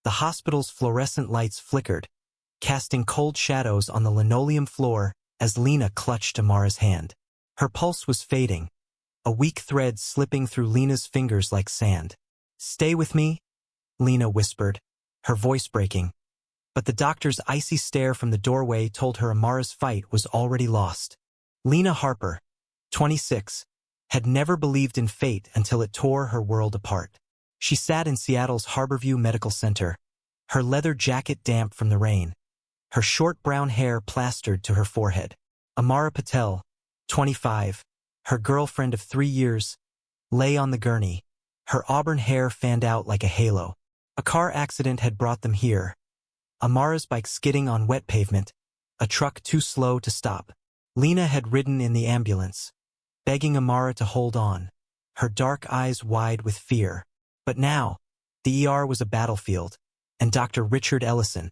The hospital's fluorescent lights flickered, casting cold shadows on the linoleum floor as Lena clutched Amara's hand. Her pulse was fading, a weak thread slipping through Lena's fingers like sand. "Stay with me," Lena whispered, her voice breaking. But the doctor's icy stare from the doorway told her Amara's fight was already lost. Lena Harper, 26, had never believed in fate until it tore her world apart. She sat in Seattle's Harborview Medical Center, her leather jacket damp from the rain, her short brown hair plastered to her forehead. Amara Patel, 25, her girlfriend of 3 years, lay on the gurney, her auburn hair fanned out like a halo. A car accident had brought them here. Amara's bike skidding on wet pavement, a truck too slow to stop. Lena had ridden in the ambulance, begging Amara to hold on, her dark eyes wide with fear. But now, the ER was a battlefield, and Dr. Richard Ellison,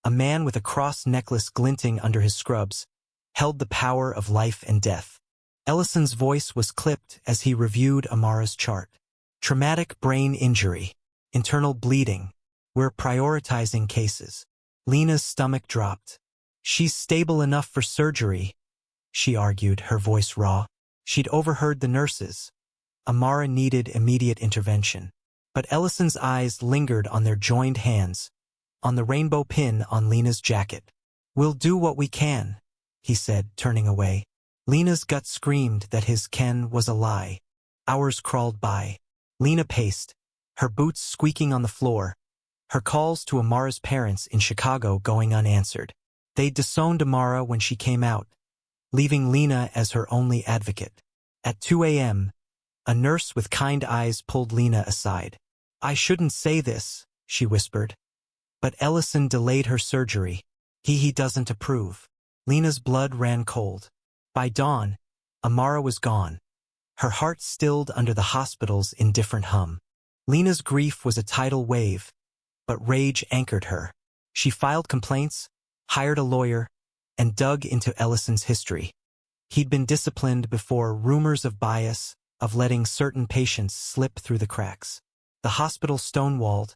a man with a cross necklace glinting under his scrubs, held the power of life and death. Ellison's voice was clipped as he reviewed Amara's chart. Traumatic brain injury, internal bleeding. We're prioritizing cases. Lena's stomach dropped. "She's stable enough for surgery," she argued, her voice raw. She'd overheard the nurses. Amara needed immediate intervention. But Ellison's eyes lingered on their joined hands, on the rainbow pin on Lena's jacket. "We'll do what we can," he said, turning away. Lena's gut screamed that his "can" was a lie. Hours crawled by. Lena paced, her boots squeaking on the floor, her calls to Amara's parents in Chicago going unanswered. They'd disowned Amara when she came out, leaving Lena as her only advocate. At 2 a.m., a nurse with kind eyes pulled Lena aside. "I shouldn't say this," she whispered. "But Ellison delayed her surgery. He doesn't approve." Lena's blood ran cold. By dawn, Amara was gone, her heart stilled under the hospital's indifferent hum. Lena's grief was a tidal wave, but rage anchored her. She filed complaints, hired a lawyer, and dug into Ellison's history. He'd been disciplined before rumors of bias, of letting certain patients slip through the cracks. The hospital stonewalled,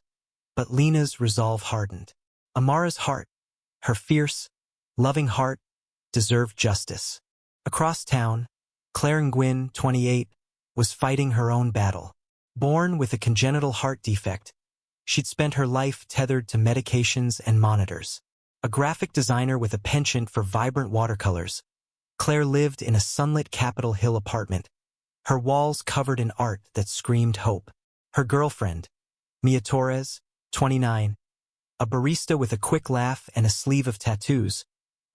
but Lena's resolve hardened. Amara's heart, her fierce, loving heart, deserved justice. Across town, Claire Nguyen, 28, was fighting her own battle. Born with a congenital heart defect, she'd spent her life tethered to medications and monitors. A graphic designer with a penchant for vibrant watercolors, Claire lived in a sunlit Capitol Hill apartment, her walls covered in art that screamed hope. Her girlfriend, Mia Torres, 29, a barista with a quick laugh and a sleeve of tattoos,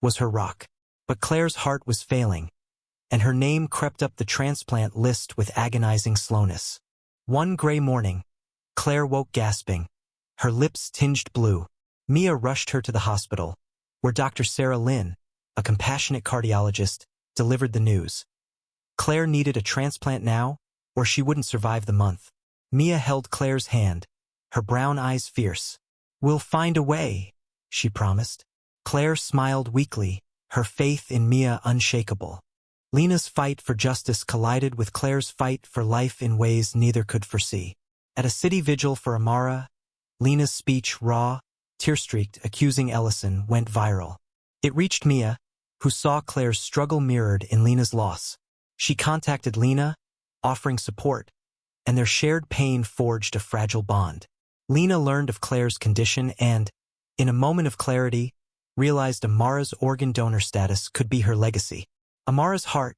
was her rock. But Claire's heart was failing, and her name crept up the transplant list with agonizing slowness. One gray morning, Claire woke gasping, her lips tinged blue. Mia rushed her to the hospital, where Dr. Sarah Lynn, a compassionate cardiologist, delivered the news. Claire needed a transplant now, or she wouldn't survive the month. Mia held Claire's hand, her brown eyes fierce. "We'll find a way," she promised. Claire smiled weakly, her faith in Mia unshakable. Lena's fight for justice collided with Claire's fight for life in ways neither could foresee. At a city vigil for Amara, Lena's speech, raw, tear-streaked, accusing Ellison, went viral. It reached Mia, who saw Claire's struggle mirrored in Lena's loss. She contacted Lena, offering support, and their shared pain forged a fragile bond. Lena learned of Claire's condition and, in a moment of clarity, realized Amara's organ donor status could be her legacy. Amara's heart,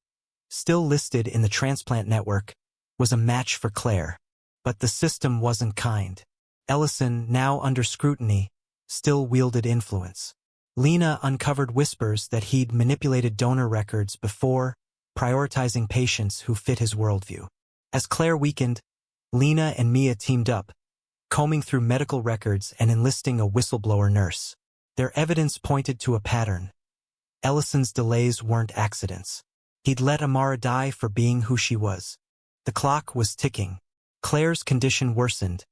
still listed in the transplant network, was a match for Claire. But the system wasn't kind. Ellison, now under scrutiny, still wielded influence. Lena uncovered whispers that he'd manipulated donor records before, prioritizing patients who fit his worldview. As Claire weakened, Lena and Mia teamed up, combing through medical records and enlisting a whistleblower nurse. Their evidence pointed to a pattern. Ellison's delays weren't accidents. He'd let Amara die for being who she was. The clock was ticking. Claire's condition worsened,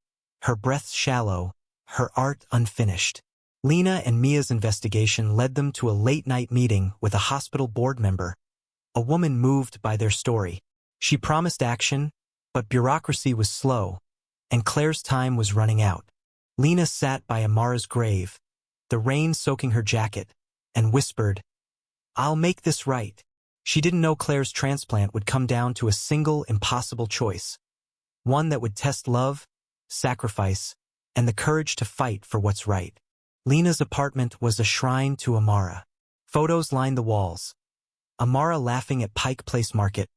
her breath shallow, her art unfinished. Lena and Mia's investigation led them to a late-night meeting with a hospital board member, a woman moved by their story. She promised action, but bureaucracy was slow, and Claire's time was running out. Lena sat by Amara's grave, the rain soaking her jacket, and whispered, "I'll make this right." She didn't know Claire's transplant would come down to a single impossible choice, one that would test love, sacrifice, and the courage to fight for what's right. Lena's apartment was a shrine to Amara. Photos lined the walls. Amara laughing at Pike Place Market,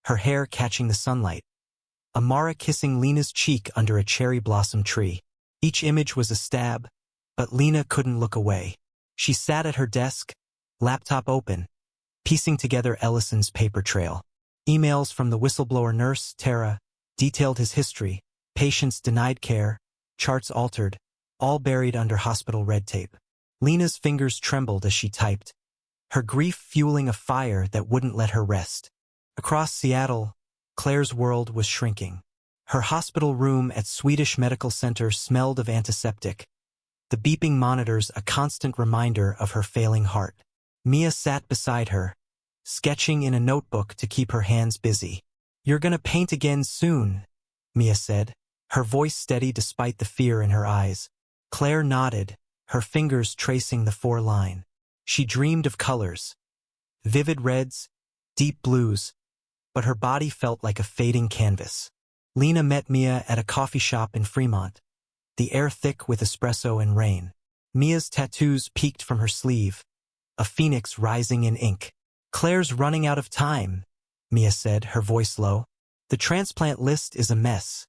her hair catching the sunlight. Amara kissing Lena's cheek under a cherry blossom tree. Each image was a stab, but Lena couldn't look away. She sat at her desk, laptop open, piecing together Ellison's paper trail. Emails from the whistleblower nurse, Tara, detailed his history, patients denied care, charts altered, all buried under hospital red tape. Lena's fingers trembled as she typed, her grief fueling a fire that wouldn't let her rest. Across Seattle, Claire's world was shrinking. Her hospital room at Swedish Medical Center smelled of antiseptic, the beeping monitors a constant reminder of her failing heart. Mia sat beside her, sketching in a notebook to keep her hands busy. "You're gonna paint again soon," Mia said, her voice steady despite the fear in her eyes. Claire nodded, her fingers tracing the four-line. She dreamed of colors, vivid reds, deep blues, but her body felt like a fading canvas. Lena met Mia at a coffee shop in Fremont, the air thick with espresso and rain. Mia's tattoos peeked from her sleeve, a phoenix rising in ink. "Claire's running out of time," Mia said, her voice low. "The transplant list is a mess,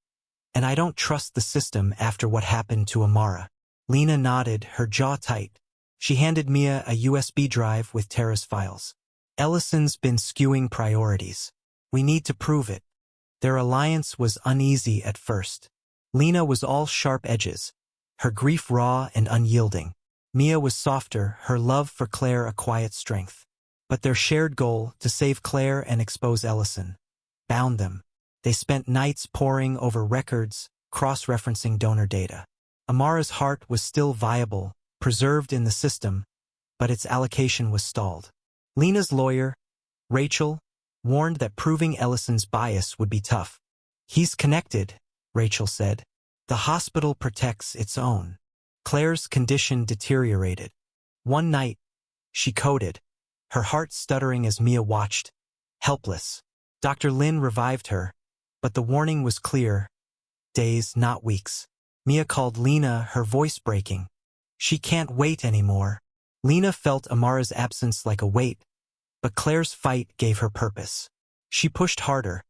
and I don't trust the system after what happened to Amara." Lena nodded, her jaw tight. She handed Mia a USB drive with Tara's files. "Ellison's been skewing priorities. We need to prove it." Their alliance was uneasy at first. Lena was all sharp edges, her grief raw and unyielding. Mia was softer, her love for Claire a quiet strength. But their shared goal, to save Claire and expose Ellison, bound them. They spent nights poring over records, cross-referencing donor data. Amara's heart was still viable, preserved in the system, but its allocation was stalled. Lena's lawyer, Rachel, warned that proving Ellison's bias would be tough. "He's connected," Rachel said. "The hospital protects its own." Claire's condition deteriorated. One night, she coded, her heart stuttering as Mia watched, helpless. Dr. Lin revived her, but the warning was clear: days, not weeks. Mia called Lena, her voice breaking. "She can't wait anymore." Lena felt Amara's absence like a weight, but Claire's fight gave her purpose. She pushed harder,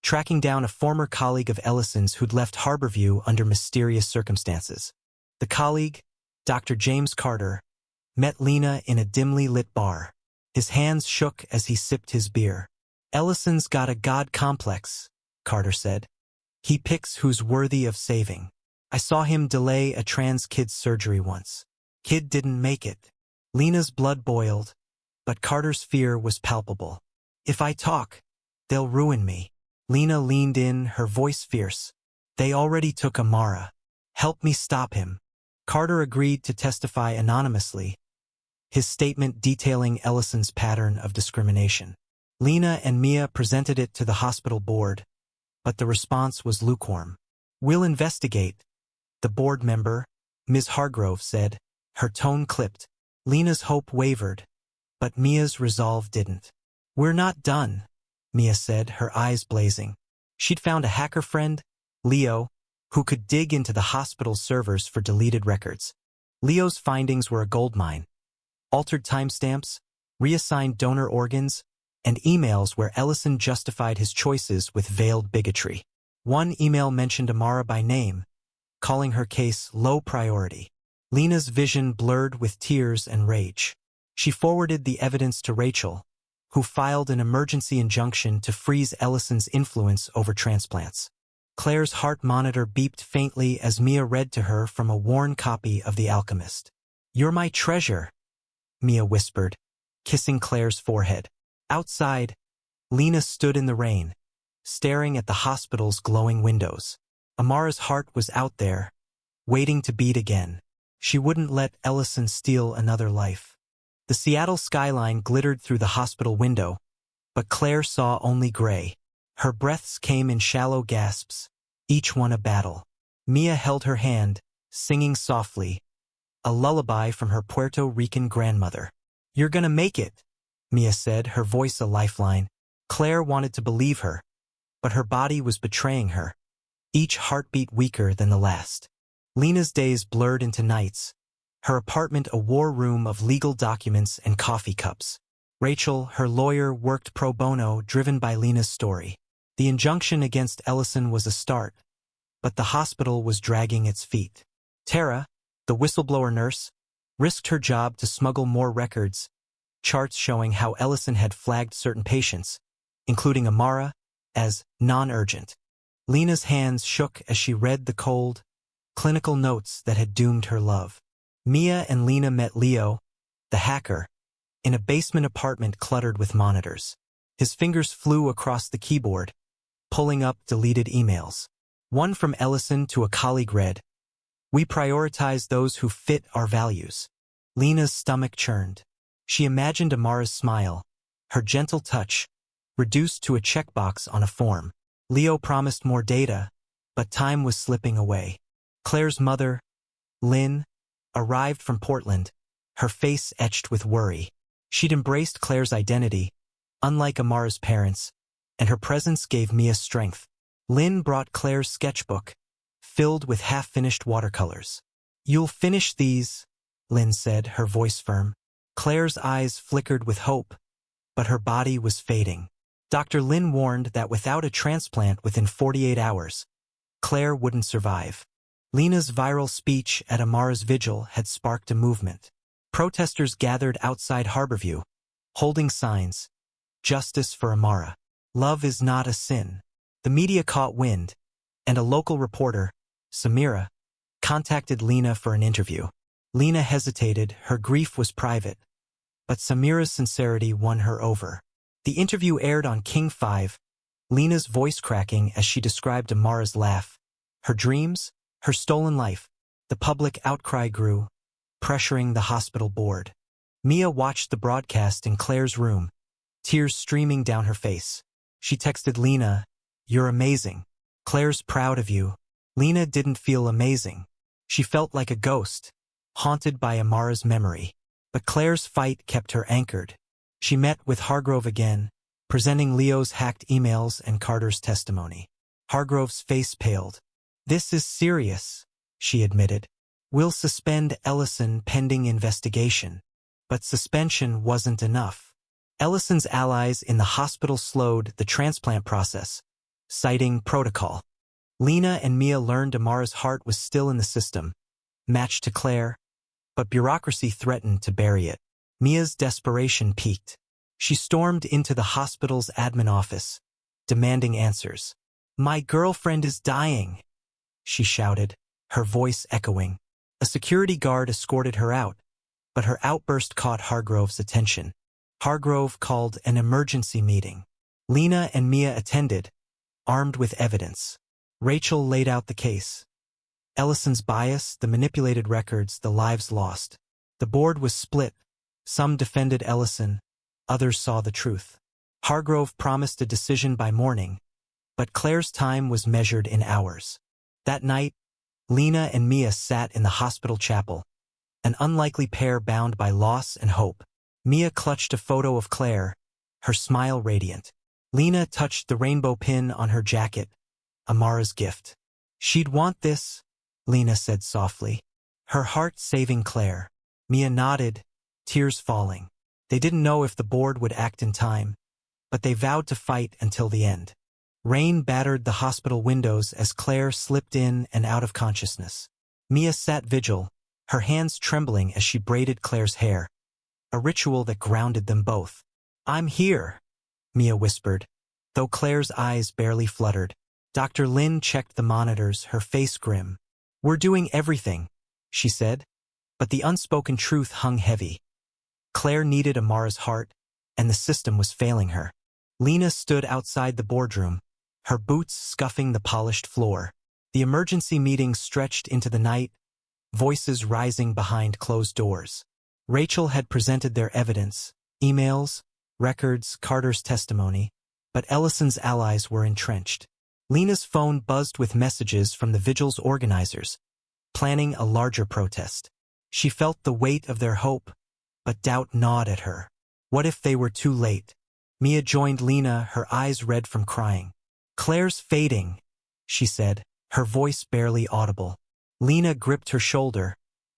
tracking down a former colleague of Ellison's who'd left Harborview under mysterious circumstances. The colleague, Dr. James Carter, met Lena in a dimly lit bar. His hands shook as he sipped his beer. "Ellison's got a god complex," Carter said. "He picks who's worthy of saving. I saw him delay a trans kid's surgery once. Kid didn't make it." Lena's blood boiled, but Carter's fear was palpable. "If I talk, they'll ruin me." Lena leaned in, her voice fierce. "They already took Amara. Help me stop him." Carter agreed to testify anonymously, his statement detailing Ellison's pattern of discrimination. Lena and Mia presented it to the hospital board, but the response was lukewarm. "We'll investigate," the board member, Ms. Hargrove, said, her tone clipped. Lena's hope wavered, but Mia's resolve didn't. "We're not done," Mia said, her eyes blazing. She'd found a hacker friend, Leo, who could dig into the hospital's servers for deleted records. Leo's findings were a goldmine: altered timestamps, reassigned donor organs, and emails where Ellison justified his choices with veiled bigotry. One email mentioned Amara by name, calling her case low priority. Lena's vision blurred with tears and rage. She forwarded the evidence to Rachel, who filed an emergency injunction to freeze Ellison's influence over transplants. Claire's heart monitor beeped faintly as Mia read to her from a worn copy of The Alchemist. "You're my treasure," Mia whispered, kissing Claire's forehead. Outside, Lena stood in the rain, staring at the hospital's glowing windows. Amara's heart was out there, waiting to beat again. She wouldn't let Ellison steal another life. The Seattle skyline glittered through the hospital window, but Claire saw only gray. Her breaths came in shallow gasps, each one a battle. Mia held her hand, singing softly, a lullaby from her Puerto Rican grandmother. "You're gonna make it," Mia said, her voice a lifeline. Claire wanted to believe her, but her body was betraying her, each heartbeat weaker than the last. Lena's days blurred into nights, her apartment a war room of legal documents and coffee cups. Rachel, her lawyer, worked pro bono, driven by Lena's story. The injunction against Ellison was a start, but the hospital was dragging its feet. Tara, the whistleblower nurse, risked her job to smuggle more records, charts showing how Ellison had flagged certain patients, including Amara, as non-urgent. Lena's hands shook as she read the cold, clinical notes that had doomed her love. Mia and Lena met Leo, the hacker, in a basement apartment cluttered with monitors. His fingers flew across the keyboard, pulling up deleted emails. One from Ellison to a colleague read, "We prioritize those who fit our values." Lena's stomach churned. She imagined Amara's smile, her gentle touch, reduced to a checkbox on a form. Leo promised more data, but time was slipping away. Claire's mother, Lynn, arrived from Portland, her face etched with worry. She'd embraced Claire's identity, unlike Amara's parents, and her presence gave Mia strength. Lynn brought Claire's sketchbook, filled with half-finished watercolors. "You'll finish these," Lynn said, her voice firm. Claire's eyes flickered with hope, but her body was fading. Dr. Lynn warned that without a transplant within 48 hours, Claire wouldn't survive. Lena's viral speech at Amara's vigil had sparked a movement. Protesters gathered outside Harborview, holding signs, "Justice for Amara. Love is not a sin." The media caught wind, and a local reporter, Samira, contacted Lena for an interview. Lena hesitated, her grief was private, but Samira's sincerity won her over. The interview aired on King 5, Lena's voice cracking as she described Amara's laugh, her dreams, her stolen life. The public outcry grew, pressuring the hospital board. Mia watched the broadcast in Claire's room, tears streaming down her face. She texted Lena, "You're amazing. Claire's proud of you." Lena didn't feel amazing. She felt like a ghost, haunted by Amara's memory. But Claire's fight kept her anchored. She met with Hargrove again, presenting Leo's hacked emails and Carter's testimony. Hargrove's face paled. "This is serious," she admitted. "We'll suspend Ellison pending investigation." But suspension wasn't enough. Ellison's allies in the hospital slowed the transplant process, citing protocol. Lena and Mia learned Amara's heart was still in the system, matched to Claire, but bureaucracy threatened to bury it. Mia's desperation peaked. She stormed into the hospital's admin office, demanding answers. "My girlfriend is dying," she shouted, her voice echoing. A security guard escorted her out, but her outburst caught Hargrove's attention. Hargrove called an emergency meeting. Lena and Mia attended, armed with evidence. Rachel laid out the case. Ellison's bias, the manipulated records, the lives lost. The board was split. Some defended Ellison, others saw the truth. Hargrove promised a decision by morning, but Claire's time was measured in hours. That night, Lena and Mia sat in the hospital chapel, an unlikely pair bound by loss and hope. Mia clutched a photo of Claire, her smile radiant. Lena touched the rainbow pin on her jacket, Amara's gift. "She'd want this," Lena said softly, her heart saving Claire. Mia nodded, tears falling. They didn't know if the board would act in time, but they vowed to fight until the end. Rain battered the hospital windows as Claire slipped in and out of consciousness. Mia sat vigil, her hands trembling as she braided Claire's hair, a ritual that grounded them both. "I'm here," Mia whispered, though Claire's eyes barely fluttered. Dr. Lynn checked the monitors, her face grim. "We're doing everything," she said, but the unspoken truth hung heavy. Claire needed Amara's heart, and the system was failing her. Lena stood outside the boardroom, her boots scuffing the polished floor. The emergency meeting stretched into the night, voices rising behind closed doors. Rachel had presented their evidence, emails, records, Carter's testimony, but Ellison's allies were entrenched. Lena's phone buzzed with messages from the vigil's organizers, planning a larger protest. She felt the weight of their hope, but doubt gnawed at her. What if they were too late? Mia joined Lena, her eyes red from crying. "Claire's fading," she said, her voice barely audible. Lena gripped her shoulder,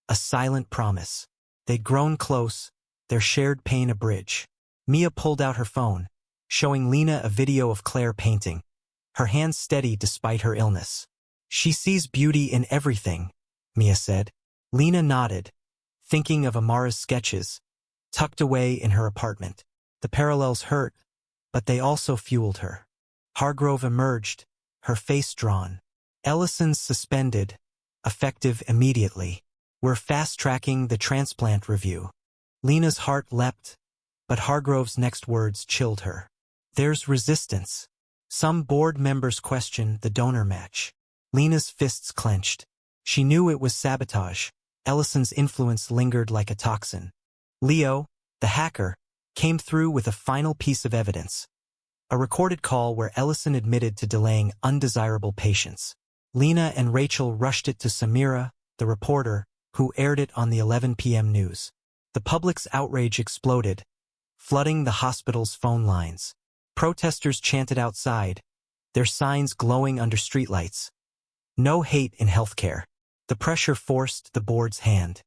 a silent promise. They'd grown close, their shared pain a bridge. Mia pulled out her phone, showing Lena a video of Claire painting, her hands steady despite her illness. "She sees beauty in everything," Mia said. Lena nodded, thinking of Amara's sketches, tucked away in her apartment. The parallels hurt, but they also fueled her. Hargrove emerged, her face drawn. "Ellison's suspended, effective immediately. We're fast-tracking the transplant review." Lena's heart leapt, but Hargrove's next words chilled her. "There's resistance. Some board members question the donor match." Lena's fists clenched. She knew it was sabotage. Ellison's influence lingered like a toxin. Leo, the hacker, came through with a final piece of evidence. A recorded call where Ellison admitted to delaying undesirable patients. Lena and Rachel rushed it to Samira, the reporter, who aired it on the 11 p.m. news. The public's outrage exploded, flooding the hospital's phone lines. Protesters chanted outside, their signs glowing under streetlights. "No hate in healthcare." The pressure forced the board's hand.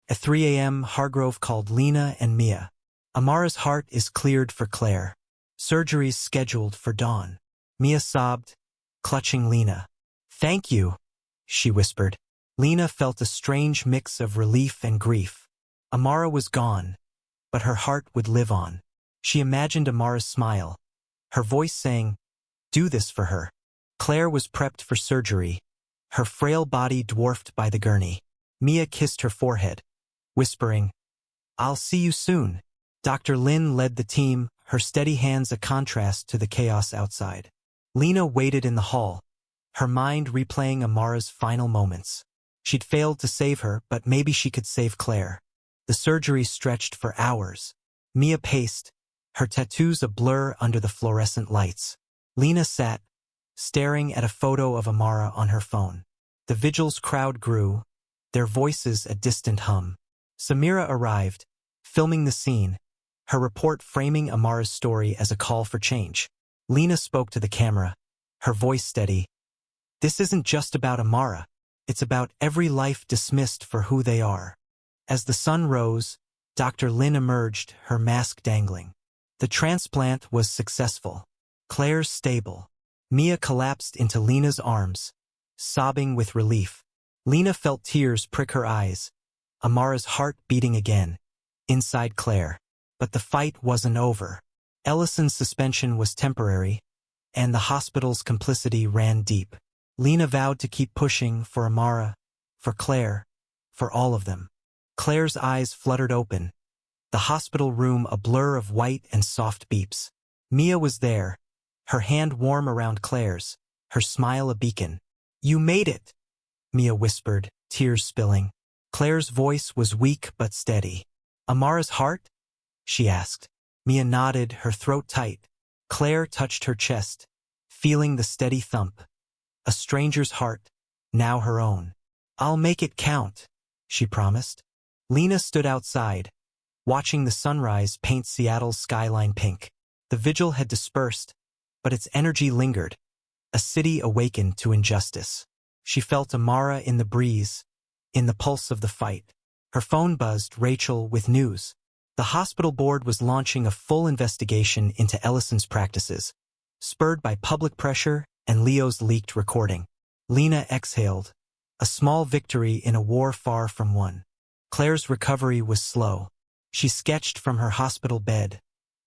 At 3 a.m., Hargrove called Lena and Mia. "Amara's heart is cleared for Claire. Surgery's scheduled for dawn." Mia sobbed, clutching Lena. "Thank you," she whispered. Lena felt a strange mix of relief and grief. Amara was gone, but her heart would live on. She imagined Amara's smile, her voice saying, "Do this for her." Claire was prepped for surgery, her frail body dwarfed by the gurney. Mia kissed her forehead, whispering, "I'll see you soon." Dr. Lin led the team, her steady hands a contrast to the chaos outside. Lena waited in the hall, her mind replaying Amara's final moments. She'd failed to save her, but maybe she could save Claire. The surgery stretched for hours. Mia paced, her tattoos a blur under the fluorescent lights. Lena sat, staring at a photo of Amara on her phone. The vigil's crowd grew, their voices a distant hum. Samira arrived, filming the scene, her report framing Amara's story as a call for change. Lena spoke to the camera, her voice steady. "This isn't just about Amara. It's about every life dismissed for who they are." As the sun rose, Dr. Lin emerged, her mask dangling. The transplant was successful. Claire's stable. Mia collapsed into Lena's arms, sobbing with relief. Lena felt tears prick her eyes, Amara's heart beating again, inside Claire. But the fight wasn't over. Ellison's suspension was temporary, and the hospital's complicity ran deep. Lena vowed to keep pushing for Amara, for Claire, for all of them. Claire's eyes fluttered open, the hospital room a blur of white and soft beeps. Mia was there, her hand warm around Claire's, her smile a beacon. "You made it," Mia whispered, tears spilling. Claire's voice was weak but steady. "Amara's heart?" she asked. Mia nodded, her throat tight. Claire touched her chest, feeling the steady thump. A stranger's heart, now her own. "I'll make it count," she promised. Lena stood outside, watching the sunrise paint Seattle's skyline pink. The vigil had dispersed, but its energy lingered, a city awakened to injustice. She felt Amara in the breeze, in the pulse of the fight. Her phone buzzed, Rachel, with news. The hospital board was launching a full investigation into Ellison's practices, spurred by public pressure and Leo's leaked recording. Lena exhaled, a small victory in a war far from won. Claire's recovery was slow. She sketched from her hospital bed,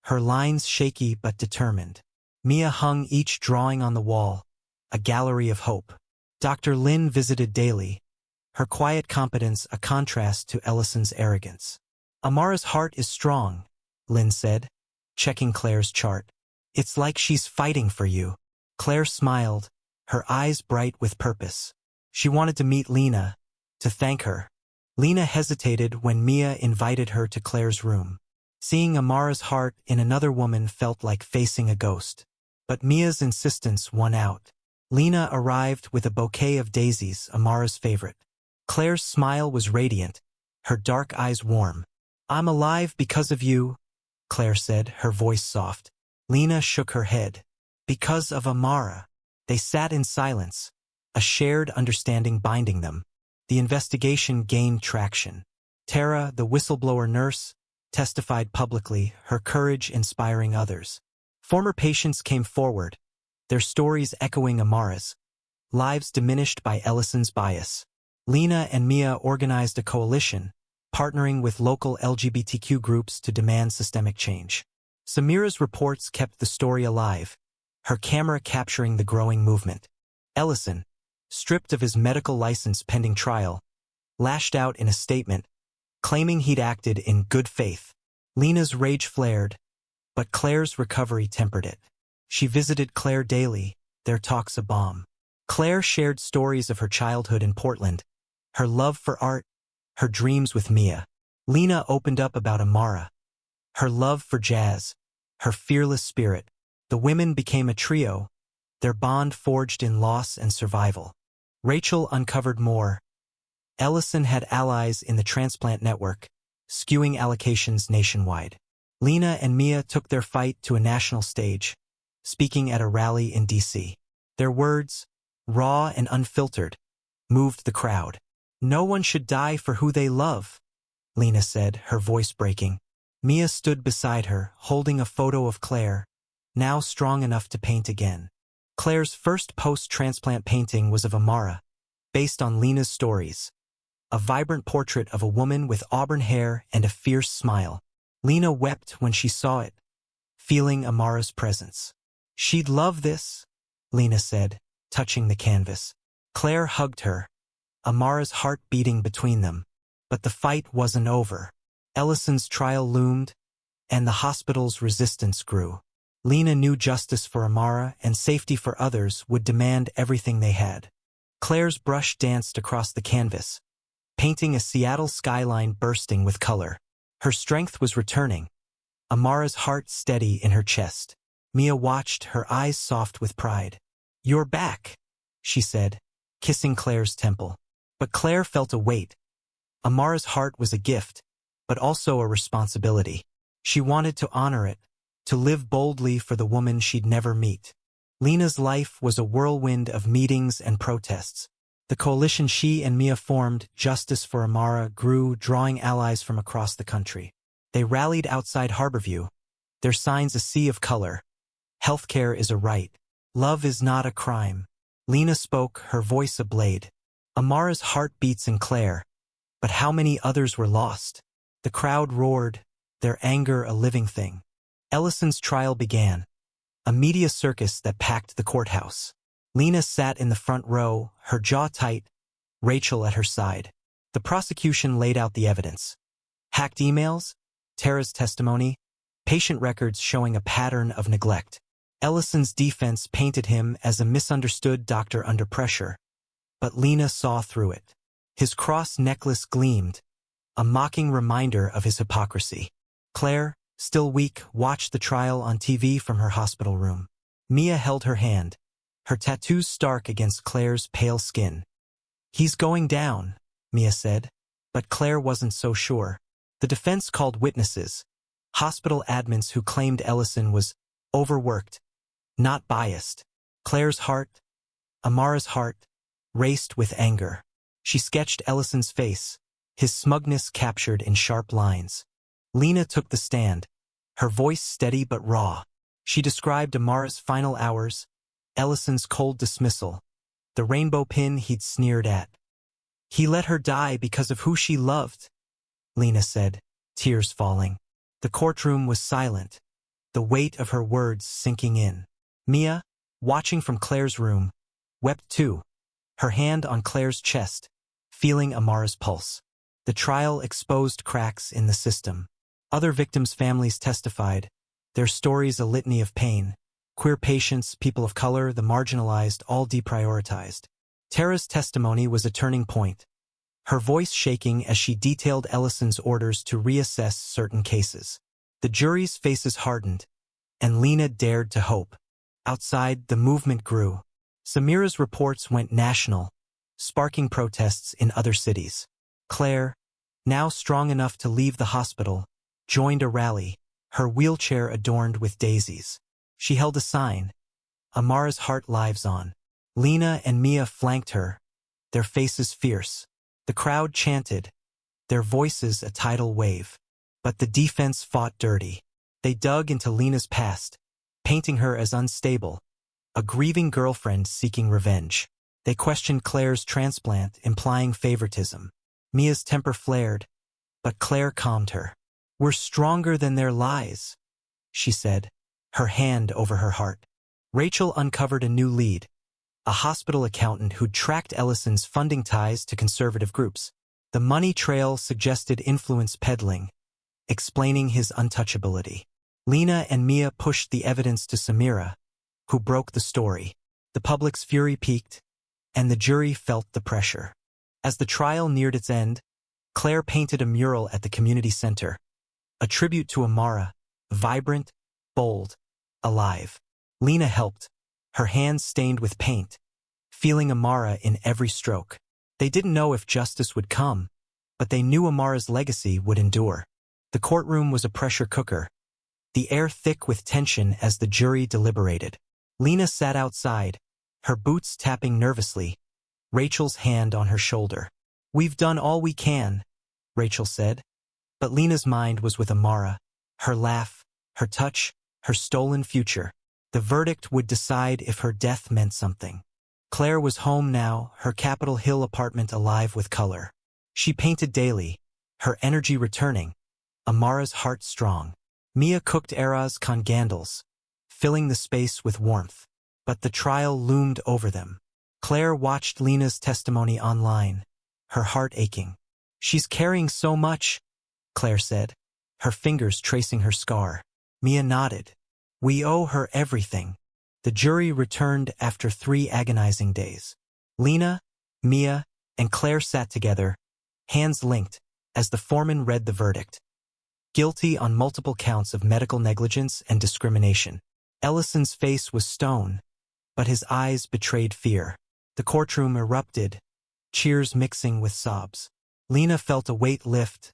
her lines shaky but determined. Mia hung each drawing on the wall, a gallery of hope. Dr. Lin visited daily, her quiet competence a contrast to Ellison's arrogance. "Amara's heart is strong," Lin said, checking Claire's chart. "It's like she's fighting for you." Claire smiled, her eyes bright with purpose. She wanted to meet Lena, to thank her. Lena hesitated when Mia invited her to Claire's room. Seeing Amara's heart in another woman felt like facing a ghost. But Mia's insistence won out. Lena arrived with a bouquet of daisies, Amara's favorite. Claire's smile was radiant, her dark eyes warm. "I'm alive because of you," Claire said, her voice soft. Lena shook her head. "Because of Amara." They sat in silence, a shared understanding binding them. The investigation gained traction. Tara, the whistleblower nurse, testified publicly, her courage inspiring others. Former patients came forward, their stories echoing Amara's. Lives diminished by Ellison's bias. Lena and Mia organized a coalition, partnering with local LGBTQ groups to demand systemic change. Samira's reports kept the story alive, her camera capturing the growing movement. Ellison, stripped of his medical license pending trial, lashed out in a statement, claiming he'd acted in good faith. Lena's rage flared, but Claire's recovery tempered it. She visited Claire daily, their talks a balm. Claire shared stories of her childhood in Portland, her love for art, her dreams with Mia. Lena opened up about Amara, her love for jazz, her fearless spirit. The women became a trio, their bond forged in loss and survival. Rachel uncovered more. Ellison had allies in the transplant network, skewing allocations nationwide. Lena and Mia took their fight to a national stage, speaking at a rally in D.C. Their words, raw and unfiltered, moved the crowd. "No one should die for who they love," Lena said, her voice breaking. Mia stood beside her, holding a photo of Claire, now strong enough to paint again. Claire's first post-transplant painting was of Amara, based on Lena's stories. A vibrant portrait of a woman with auburn hair and a fierce smile. Lena wept when she saw it, feeling Amara's presence. "She'd love this," Lena said, touching the canvas. Claire hugged her, Amara's heart beating between them. But the fight wasn't over. Ellison's trial loomed, and the hospital's resistance grew. Lena knew justice for Amara and safety for others would demand everything they had. Claire's brush danced across the canvas, painting a Seattle skyline bursting with color. Her strength was returning, Amara's heart steady in her chest. Mia watched, her eyes soft with pride. "You're back," she said, kissing Claire's temple. But Claire felt a weight. Amara's heart was a gift, but also a responsibility. She wanted to honor it, to live boldly for the woman she'd never meet. Lena's life was a whirlwind of meetings and protests. The coalition she and Mia formed, Justice for Amara, grew, drawing allies from across the country. They rallied outside Harborview, their signs a sea of color. "Healthcare is a right. Love is not a crime." Lena spoke, her voice a blade. Amara's heart beats in Claire, but how many others were lost? The crowd roared, their anger a living thing. Ellison's trial began, a media circus that packed the courthouse. Lena sat in the front row, her jaw tight, Rachel at her side. The prosecution laid out the evidence. Hacked emails, Tara's testimony, patient records showing a pattern of neglect. Ellison's defense painted him as a misunderstood doctor under pressure, but Lena saw through it. His cross necklace gleamed, a mocking reminder of his hypocrisy. Claire, still weak, watched the trial on TV from her hospital room. Mia held her hand, her tattoos stark against Claire's pale skin. "He's going down," Mia said, but Claire wasn't so sure. The defense called witnesses, hospital admins who claimed Ellison was overworked, not biased. Claire's heart, Amara's heart, raced with anger. She sketched Ellison's face, his smugness captured in sharp lines. Lena took the stand, her voice steady but raw. She described Amara's final hours, Ellison's cold dismissal, the rainbow pin he'd sneered at. "He let her die because of who she loved," Lena said, tears falling. The courtroom was silent, the weight of her words sinking in. Mia, watching from Claire's room, wept too, her hand on Claire's chest, feeling Amara's pulse. The trial exposed cracks in the system. Other victims' families testified, their stories a litany of pain. Queer patients, people of color, the marginalized, all deprioritized. Tara's testimony was a turning point, her voice shaking as she detailed Ellison's orders to reassess certain cases. The jury's faces hardened, and Lena dared to hope. Outside, the movement grew. Samira's reports went national, sparking protests in other cities. Claire, now strong enough to leave the hospital, joined a rally, her wheelchair adorned with daisies. She held a sign, "Amara's heart lives on." Lena and Mia flanked her, their faces fierce. The crowd chanted, their voices a tidal wave. But the defense fought dirty. They dug into Lena's past, painting her as unstable, a grieving girlfriend seeking revenge. They questioned Claire's transplant, implying favoritism. Mia's temper flared, but Claire calmed her. "We're stronger than their lies," she said, her hand over her heart. Rachel uncovered a new lead, a hospital accountant who'd tracked Ellison's funding ties to conservative groups. The money trail suggested influence peddling, explaining his untouchability. Lena and Mia pushed the evidence to Samira, who broke the story. The public's fury peaked, and the jury felt the pressure. As the trial neared its end, Claire painted a mural at the community center, a tribute to Amara, vibrant, bold, alive. Lena helped, her hands stained with paint, feeling Amara in every stroke. They didn't know if justice would come, but they knew Amara's legacy would endure. The courtroom was a pressure cooker, the air thick with tension as the jury deliberated. Lena sat outside, her boots tapping nervously, Rachel's hand on her shoulder. "We've done all we can," Rachel said. But Lena's mind was with Amara, her laugh, her touch, her stolen future. The verdict would decide if her death meant something. Claire was home now, her Capitol Hill apartment alive with color. She painted daily, her energy returning, Amara's heart strong. Mia cooked Eras con candles, filling the space with warmth. But the trial loomed over them. Claire watched Lena's testimony online, her heart aching. "She's carrying so much," Claire said, her fingers tracing her scar. Mia nodded. "We owe her everything." The jury returned after 3 agonizing days. Lena, Mia, and Claire sat together, hands linked, as the foreman read the verdict. Guilty on multiple counts of medical negligence and discrimination. Ellison's face was stone, but his eyes betrayed fear. The courtroom erupted, cheers mixing with sobs. Lena felt a weight lift,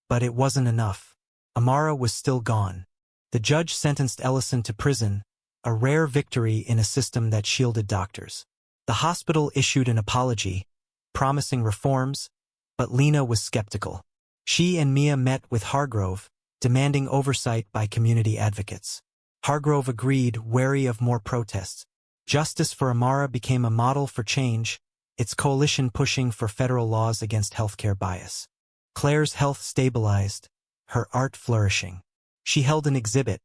but it wasn't enough. Amara was still gone. The judge sentenced Ellison to prison, a rare victory in a system that shielded doctors. The hospital issued an apology, promising reforms, but Lena was skeptical. She and Mia met with Hargrove, demanding oversight by community advocates. Hargrove agreed, wary of more protests. Justice for Amara became a model for change, its coalition pushing for federal laws against healthcare bias. Claire's health stabilized, her art flourishing. She held an exhibit,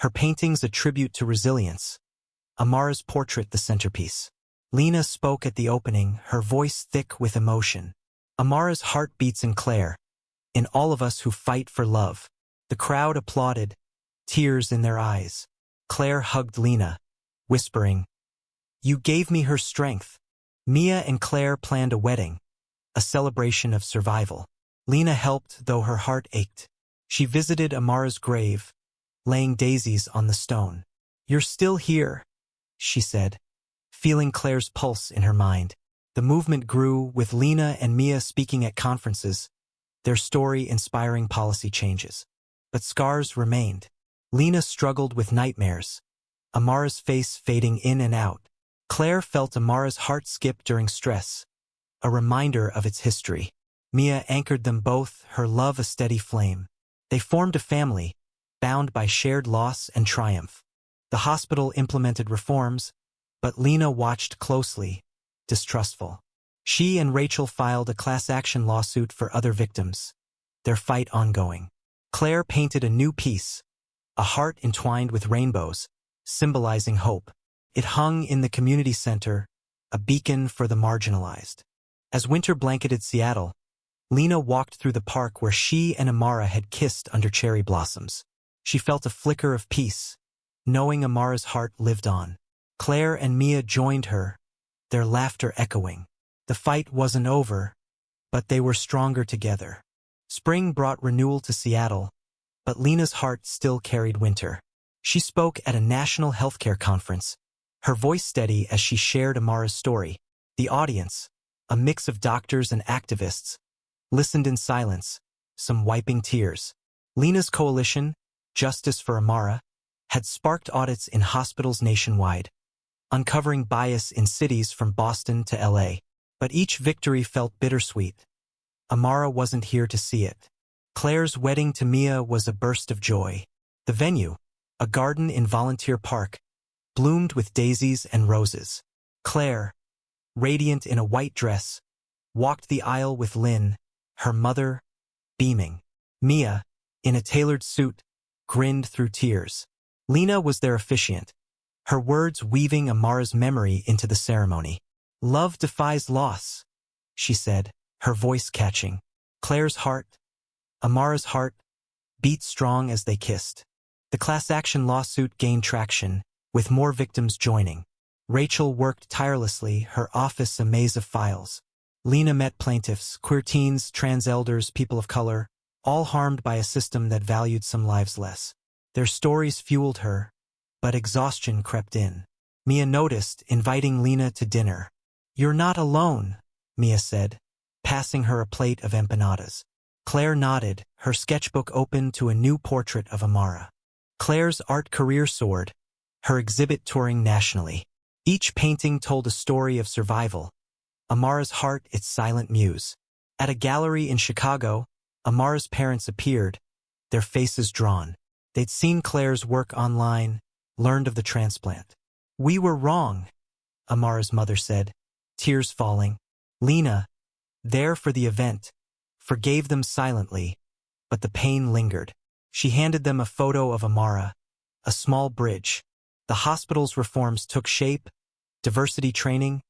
her paintings a tribute to resilience, Amara's portrait the centerpiece. Lena spoke at the opening, her voice thick with emotion. "Amara's heart beats in Claire, in all of us who fight for love." The crowd applauded, tears in their eyes. Claire hugged Lena, whispering, "You gave me her strength." Mia and Claire planned a wedding, a celebration of survival. Lena helped, though her heart ached. She visited Amara's grave, laying daisies on the stone. "You're still here," she said, feeling Claire's pulse in her mind. The movement grew, with Lena and Mia speaking at conferences, their story inspiring policy changes. But scars remained. Lena struggled with nightmares, Amara's face fading in and out. Claire felt Amara's heart skip during stress, a reminder of its history. Mia anchored them both, her love a steady flame. They formed a family, bound by shared loss and triumph. The hospital implemented reforms, but Lena watched closely, distrustful. She and Rachel filed a class action lawsuit for other victims, their fight ongoing. Claire painted a new piece, a heart entwined with rainbows, symbolizing hope. It hung in the community center, a beacon for the marginalized. As winter blanketed Seattle, Lena walked through the park where she and Amara had kissed under cherry blossoms. She felt a flicker of peace, knowing Amara's heart lived on. Claire and Mia joined her, their laughter echoing. The fight wasn't over, but they were stronger together. Spring brought renewal to Seattle, but Lena's heart still carried winter. She spoke at a national healthcare conference, her voice steady as she shared Amara's story. The audience, A mix of doctors and activists listened in silence, some wiping tears. Lena's coalition, Justice for Amara, had sparked audits in hospitals nationwide, uncovering bias in cities from Boston to LA. But each victory felt bittersweet. Amara wasn't here to see it. Claire's wedding to Mia was a burst of joy. The venue, a garden in Volunteer Park, bloomed with daisies and roses. Claire, radiant in a white dress, walked the aisle with Lynn, her mother, beaming. Mia, in a tailored suit, grinned through tears. Lena was their officiant, her words weaving Amara's memory into the ceremony. "Love defies loss," she said, her voice catching. Claire's heart, Amara's heart, beat strong as they kissed. The class action lawsuit gained traction, with more victims joining. Rachel worked tirelessly, her office a maze of files. Lena met plaintiffs, queer teens, trans elders, people of color, all harmed by a system that valued some lives less. Their stories fueled her, but exhaustion crept in. Mia noticed, inviting Lena to dinner. "You're not alone," Mia said, passing her a plate of empanadas. Claire nodded, her sketchbook open to a new portrait of Amara. Claire's art career soared, her exhibit touring nationally. Each painting told a story of survival, Amara's heart its silent muse. At a gallery in Chicago, Amara's parents appeared, their faces drawn. They'd seen Claire's work online, learned of the transplant. "We were wrong," Amara's mother said, tears falling. Lena, there for the event, forgave them silently, but the pain lingered. She handed them a photo of Amara, a small bridge. The hospital's reforms took shape: diversity training,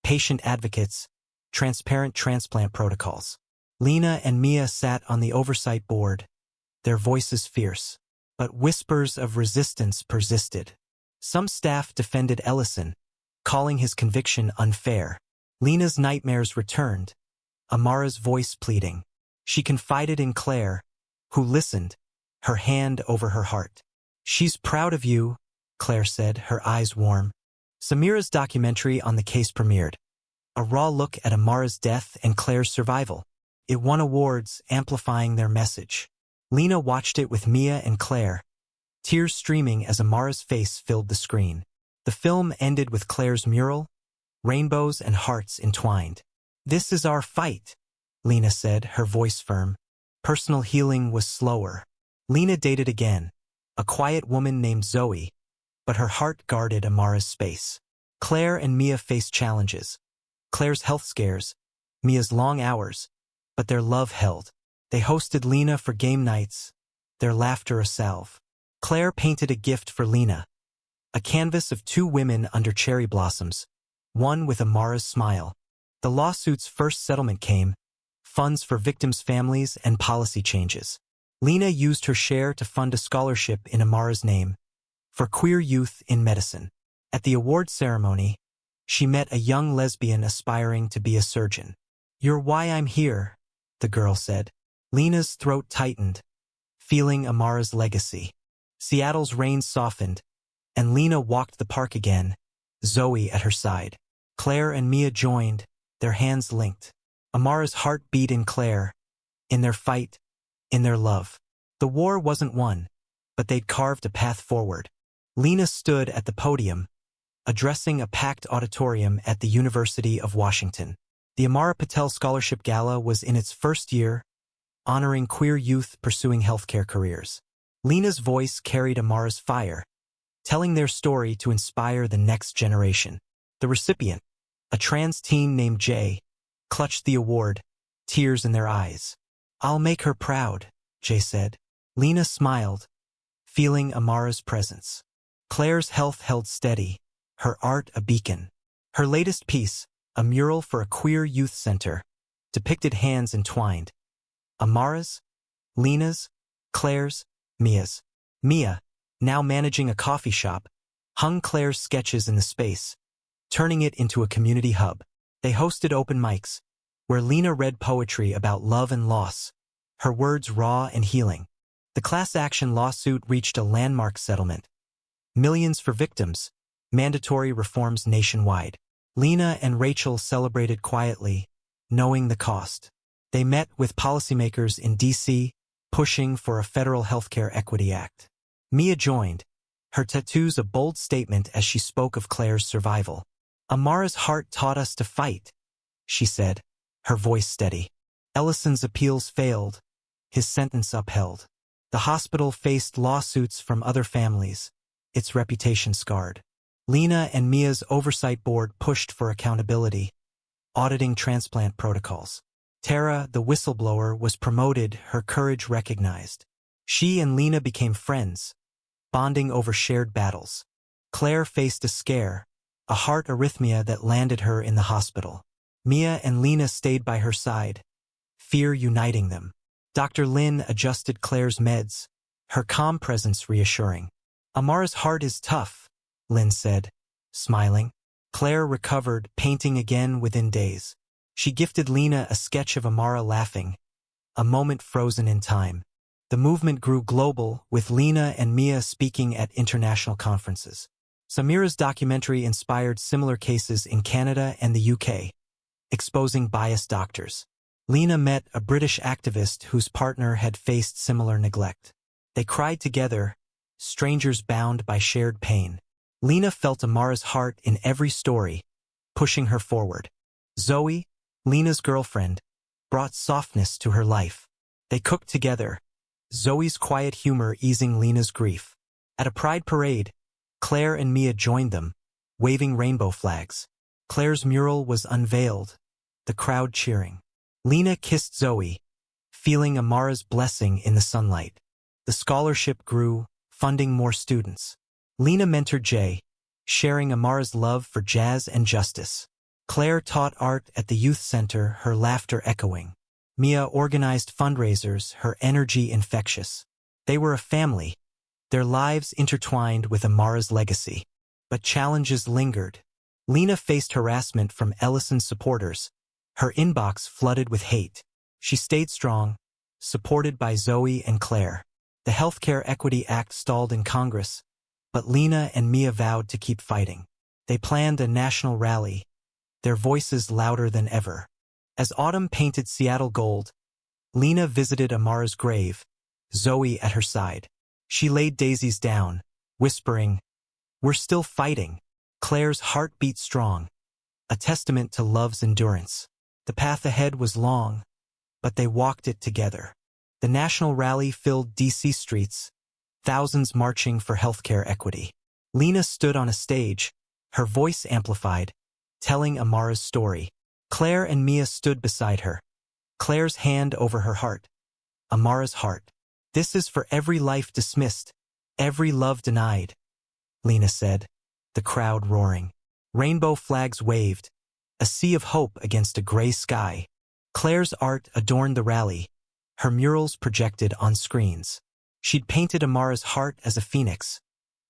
patient advocates, transparent transplant protocols. Lena and Mia sat on the oversight board, their voices fierce. But whispers of resistance persisted. Some staff defended Ellison, calling his conviction unfair. Lena's nightmares returned, Amara's voice pleading. She confided in Claire, who listened, her hand over her heart. "She's proud of you," Claire said, her eyes warm. Samira's documentary on the case premiered, a raw look at Amara's death and Claire's survival. It won awards, amplifying their message. Lena watched it with Mia and Claire, tears streaming as Amara's face filled the screen. The film ended with Claire's mural, rainbows and hearts entwined. "This is our fight," Lena said, her voice firm. Personal healing was slower. Lena dated again, a quiet woman named Zoe, but her heart guarded Amara's space. Claire and Mia faced challenges. Claire's health scares, Mia's long hours, but their love held. They hosted Lena for game nights, their laughter a salve. Claire painted a gift for Lena, a canvas of two women under cherry blossoms, one with Amara's smile. The lawsuit's first settlement came, funds for victims' families and policy changes. Lena used her share to fund a scholarship in Amara's name for queer youth in medicine. At the award ceremony, she met a young lesbian aspiring to be a surgeon. "You're why I'm here," the girl said. Lena's throat tightened, feeling Amara's legacy. Seattle's rain softened, and Lena walked the park again, Zoe at her side. Claire and Mia joined, their hands linked. Amara's heart beat in Claire, in their fight, in their love. The war wasn't won, but they'd carved a path forward. Lena stood at the podium, addressing a packed auditorium at the University of Washington. The Amara Patel Scholarship Gala was in its first year, honoring queer youth pursuing healthcare careers. Lena's voice carried Amara's fire, telling their story to inspire the next generation. The recipient, a trans teen named Jay, clutched the award, tears in their eyes. "I'll make her proud," Jay said. Lena smiled, feeling Amara's presence. Claire's health held steady, her art a beacon. Her latest piece, a mural for a queer youth center, depicted hands entwined. Amara's, Lena's, Claire's, Mia's. Mia, now managing a coffee shop, hung Claire's sketches in the space, turning it into a community hub. They hosted open mics, where Lena read poetry about love and loss, her words raw and healing. The class action lawsuit reached a landmark settlement. Millions for victims, mandatory reforms nationwide. Lena and Rachel celebrated quietly, knowing the cost. They met with policymakers in D.C., pushing for a federal healthcare equity act. Mia joined, her tattoos a bold statement as she spoke of Claire's survival. "Amara's heart taught us to fight," she said, her voice steady. Ellison's appeals failed, his sentence upheld. The hospital faced lawsuits from other families, its reputation scarred. Lena and Mia's oversight board pushed for accountability, auditing transplant protocols. Tara, the whistleblower, was promoted, her courage recognized. She and Lena became friends, bonding over shared battles. Claire faced a scare, a heart arrhythmia that landed her in the hospital. Mia and Lena stayed by her side, fear uniting them. Dr. Lynn adjusted Claire's meds, her calm presence reassuring. "Amara's heart is tough," Lynn said, smiling. Claire recovered, painting again within days. She gifted Lena a sketch of Amara laughing, a moment frozen in time. The movement grew global, with Lena and Mia speaking at international conferences. Samira's documentary inspired similar cases in Canada and the UK, exposing biased doctors. Lena met a British activist whose partner had faced similar neglect. They cried together, strangers bound by shared pain. Lena felt Amara's heart in every story, pushing her forward. Zoe, Lena's girlfriend, brought softness to her life. They cooked together, Zoe's quiet humor easing Lena's grief. At a pride parade, Claire and Mia joined them, waving rainbow flags. Claire's mural was unveiled, the crowd cheering. Lena kissed Zoe, feeling Amara's blessing in the sunlight. The scholarship grew, funding more students. Lena mentored Jay, sharing Amara's love for jazz and justice. Claire taught art at the youth center, her laughter echoing. Mia organized fundraisers, her energy infectious. They were a family, their lives intertwined with Amara's legacy. But challenges lingered. Lena faced harassment from Ellison's supporters, her inbox flooded with hate. She stayed strong, supported by Zoe and Claire. The Healthcare Equity Act stalled in Congress, but Lena and Mia vowed to keep fighting. They planned a national rally, their voices louder than ever. As autumn painted Seattle gold, Lena visited Amara's grave, Zoe at her side. She laid daisies down, whispering, "We're still fighting." Claire's heart beat strong, a testament to love's endurance. The path ahead was long, but they walked it together. The national rally filled D.C. streets, thousands marching for healthcare equity. Lena stood on a stage, her voice amplified, telling Amara's story. Claire and Mia stood beside her, Claire's hand over her heart. Amara's heart. "This is for every life dismissed, every love denied," Lena said, the crowd roaring. Rainbow flags waved, a sea of hope against a gray sky. Claire's art adorned the rally, her murals projected on screens. She'd painted Amara's heart as a phoenix,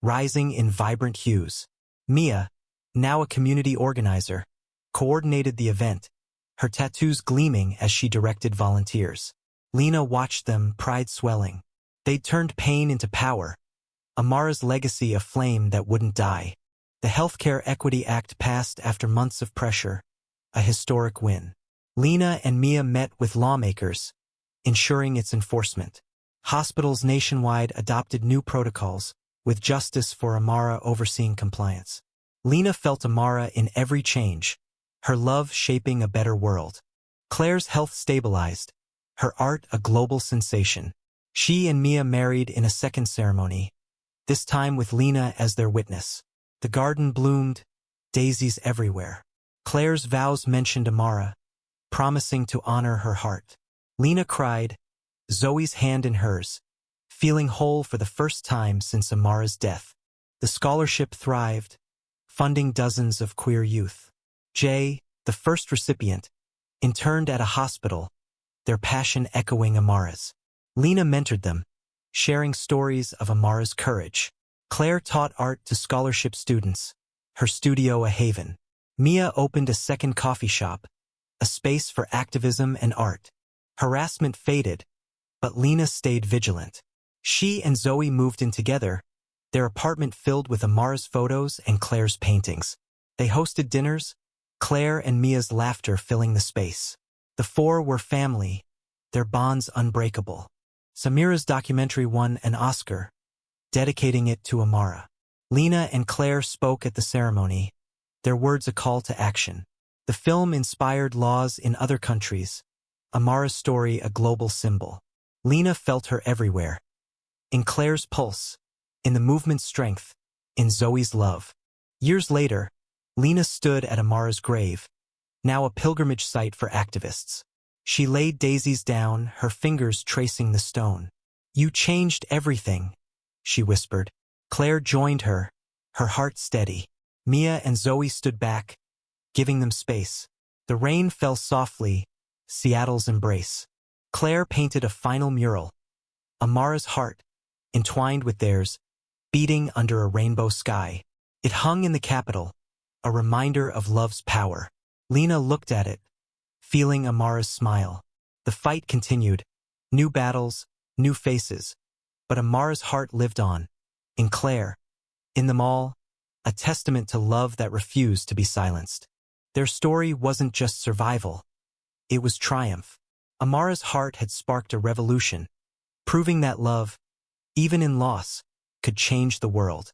rising in vibrant hues. Mia, now a community organizer, coordinated the event, her tattoos gleaming as she directed volunteers. Lena watched them, pride swelling. They'd turned pain into power, Amara's legacy a flame that wouldn't die. The Healthcare Equity Act passed after months of pressure, a historic win. Lena and Mia met with lawmakers, ensuring its enforcement. Hospitals nationwide adopted new protocols, with Justice for Amara overseeing compliance. Lena felt Amara in every change, her love shaping a better world. Claire's health stabilized, her art a global sensation. She and Mia married in a second ceremony, this time with Lena as their witness. The garden bloomed, daisies everywhere. Claire's vows mentioned Amara, promising to honor her heart. Lena cried, Zoe's hand in hers, feeling whole for the first time since Amara's death. The scholarship thrived, funding dozens of queer youth. Jay, the first recipient, interned at a hospital, their passion echoing Amara's. Lena mentored them, sharing stories of Amara's courage. Claire taught art to scholarship students, her studio a haven. Mia opened a second coffee shop, a space for activism and art. Harassment faded, but Lena stayed vigilant. She and Zoe moved in together, their apartment filled with Amara's photos and Claire's paintings. They hosted dinners, Claire and Mia's laughter filling the space. The four were family, their bonds unbreakable. Samira's documentary won an Oscar, dedicating it to Amara. Lena and Claire spoke at the ceremony, their words a call to action. The film inspired laws in other countries, Amara's story a global symbol. Lena felt her everywhere. In Claire's pulse, in the movement's strength, in Zoe's love. Years later, Lena stood at Amara's grave, now a pilgrimage site for activists. She laid daisies down, her fingers tracing the stone. "You changed everything," she whispered. Claire joined her, her heart steady. Mia and Zoe stood back, giving them space. The rain fell softly, Seattle's embrace. Claire painted a final mural, Amara's heart, entwined with theirs, beating under a rainbow sky. It hung in the Capitol, a reminder of love's power. Lena looked at it, feeling Amara's smile. The fight continued, new battles, new faces, but Amara's heart lived on. In Claire, in them all, a testament to love that refused to be silenced. Their story wasn't just survival, it was triumph. Amara's heart had sparked a revolution, proving that love, even in loss, could change the world.